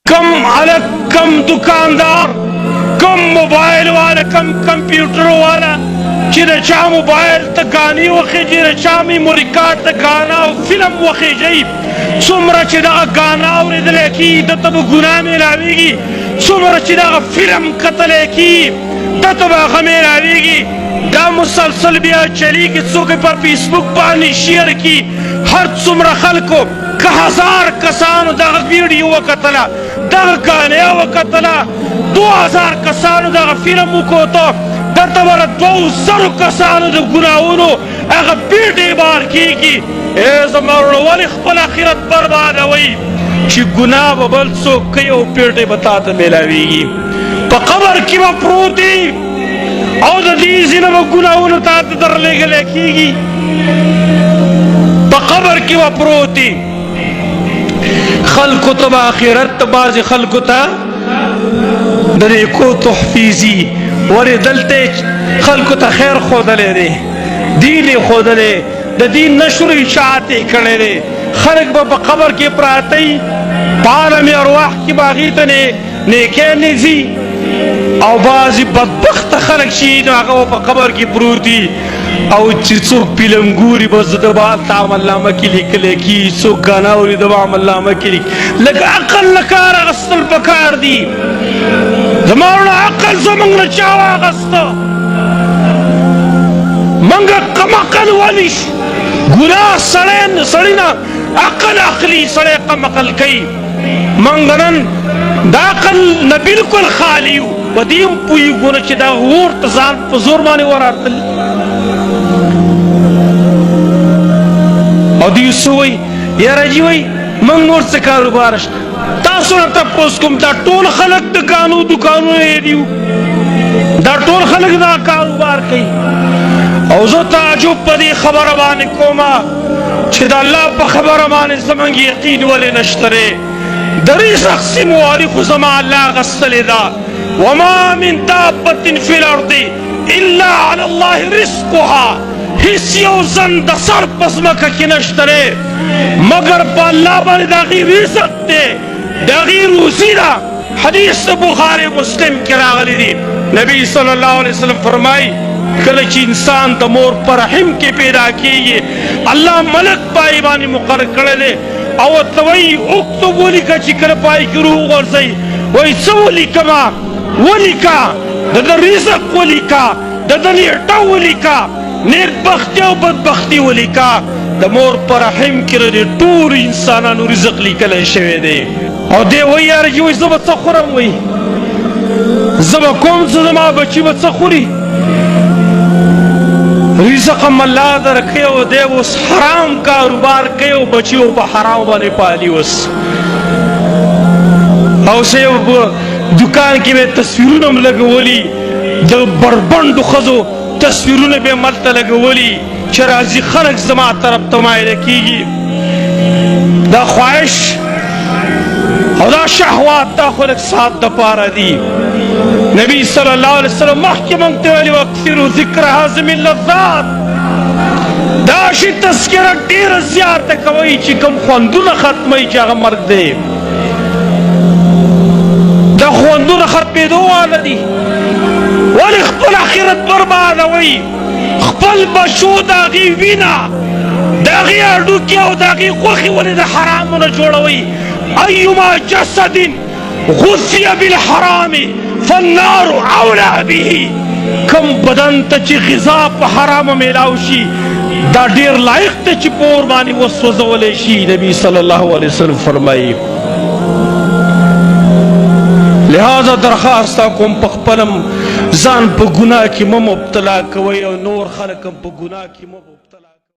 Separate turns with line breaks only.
کم علق کم دکاندار کم موبائل والا کم کمپیوٹر والا چې د چا موبایل ته ګانې وخېږي د چا میموري کارت ته ګانا او فلم وخېږي څومره چې دغه ګانا اورېدلی کېږي دته به ګناه میلاویږي څومره چې دغه فلم کتلی کېږي دته به هغه میلاویږي دا مسلسل بیا چلیږي څوک پر فیسبوک باندې شیر کړي هر څومره خلکو که هزار کسانو دغه ویډیو وکتله دغه ګانې وکتله 2000 کسانو دغه فلم وکوته درته به له 200 کسانو د ګناهونو هغه پیټې بار کېږي ای زما وروڼه ولې خپل آخرت بربادوئ چې ګناه به بل څوک کوي او پیټې به تا ته میلاویږي په قبر کې به پروت وي او د دې ځینې به ګناهونو تا ته درلېږلی کېږي په قبر کې به پروت وي خلکو ته به آخرت ته بعضې خلکو ته د نیکو تحفیظي ولې دلته خلکو ته خیر ښودلی دی دین یې ښودلی د دین نشر اشاعت یې کړی دی خلک به په قبر کې پراته وي په عالم ارواح کې به هغې ته نیکۍ نه ځي او بعضې بدبخته خلک چې نو هغه به په قبر کې پروت وي او چې څوک فلم ګوري بس د به هلته عملنامه کې لیکلی کېږي څوک ګانا اوري د به عملنامه کې لیکي لږ عقل نه کار اخیستل پکار دي زما وروڼه عقل زموږ نه چا واخیسته موږ کم عقل ولي شو ګناه سړی نه عقل اخلي سړی کم عقل کوي موږ نن د عقل نه بلکل خالي یو په دې هم پوهېږو نه چې دا اور ته ځان په زور باندې ورارتل او دوی څه وایي یاره جي وایي موږ نور څه کاروبار شته تاسو نه تپوس کوم دا ټول خلک د ګانو دوکانونه یې دي دا ټول خلک دا کاروبار کوي او زه تعجب په دې خبره باندې کومه چې د الله په خبره باندې زموږ یقین ولې نشته دی د رزق سمواري خو زما الله اخیستلې ده وما من دابة فی الارض الا علی الله رزقها هیڅ یو زن د سر په ځمکه کې نشته دی مګر په الله باندې د هغې رزق دی د هغې روزي ده حدیث بخاري مسلم کې راغلی دی نبی صلی الله علیه وسلم فرمایي کله چې انسان د مور په رحم کې پیدا کېږي الله ملک پای باندې مقرر کړی دی او ورته وایي اکتب ولیکه چې کله پای کې روح وغورځوي وایي څه ولیکمه ولیکه د ده رزق ولیکه د ده نیټه ولیکه نیکبختي او بدبختي ولیکه د مور په رحم کې د ټولو انسانانو رزق لیکلی شوی دی او دی وایي یاره جي وایي زه به څه خورم وایي زه به کوم څه زما بچي به څه خوري رزق هم الله درکوي او دی اوس حرام کاروبار کوي او بچي او په حرام باندې پالي اوس او څه یو دکان کې به تصویرونه هم لګولي د بربنډو ښځو تصویرونه به ملته لګولي چې راځي خلک زما طرف ته مایله کېږي دا خواهش او دا شهوات دا خو لږ ساعت دپاره دي نبی صلی الله علیه وسلم مخکې موږ ته ویلي واکثرو ذکر هاضم اللذات دا شي تذکره ډېره زیاته کوئ چې کوم خوندونه ختموي چې هغه مرګ دی دا خوندونه ختمېدو واله دي ولې خپل آخرت بربادوئ خپل بچو د هغې وینه د هغې هډوکي او د هغې غوښې ولې د حرامو نه جوړوئ ایما جسد غذي بالحرام فالنار اولی به کم بدن ته چې غذا په حرامو میلاو شي دا ډېر لایق دی چې په اور باندې وسوځولی شي نبي صلی الله علیه وسلم فرمایي لہذا درخواست کوم په خپلم ځان په ګناه کې مه مبتلا کوئ او نور خلک هم په ګناه کې مه